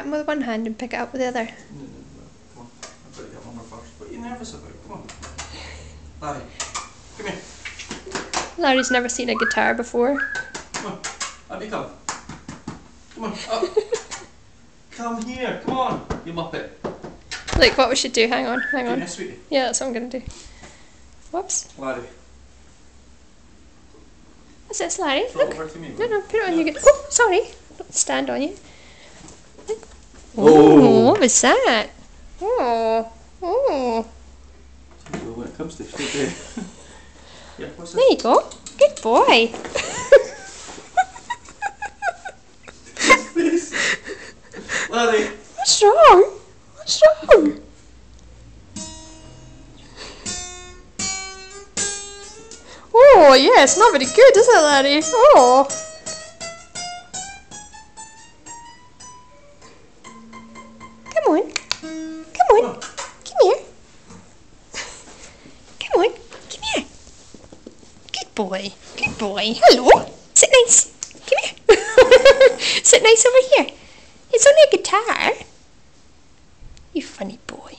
something with one hand and pick it up with the other. No. Come on. I've got to get one more first. What are you nervous about? Come on. Larry, come here. Larry's never seen a guitar before. Come on. Up you come. Come on. Up. Come here. Come on. You muppet. Like what we should do. Hang on. Yes, sweetie. Yeah, that's what I'm going to do. Whoops. Larry. What's this, Larry? Throw it Look. over to me. No, put it on your... Oh, sorry. Don't stand on you. Look. Oh. What was that? Oh. Well, when it comes to shit, yeah, what's There you go. Good boy. this? Larry. What's wrong? What's wrong? Oh, yeah, it's not very good, is it, Larry? Oh. Come on. Come on. Come here. Come on. Come here. Good boy. Good boy. Hello. Sit nice. Come here. Sit nice over here. It's only a guitar. You funny boy.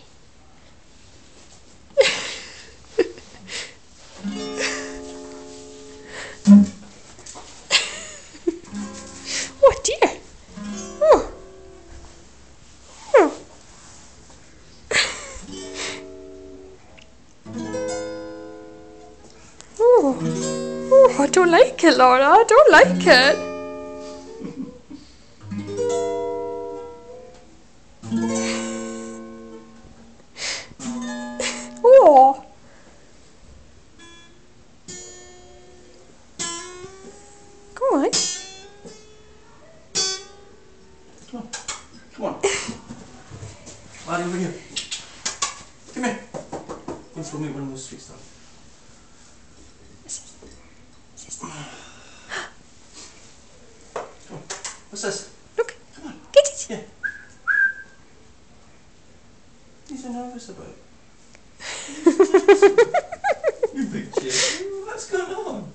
Oh dear. Oh. Oh. Oh. Oh, I don't like it, Laura. I don't like it. Oh. Come on. Come on. Come on. Larry, over here. Come here. Go show me one of those sweet stuff. Come on. What's this? Look. Come on. Get it. Yeah. What are you so nervous about? You big kid. What's going on?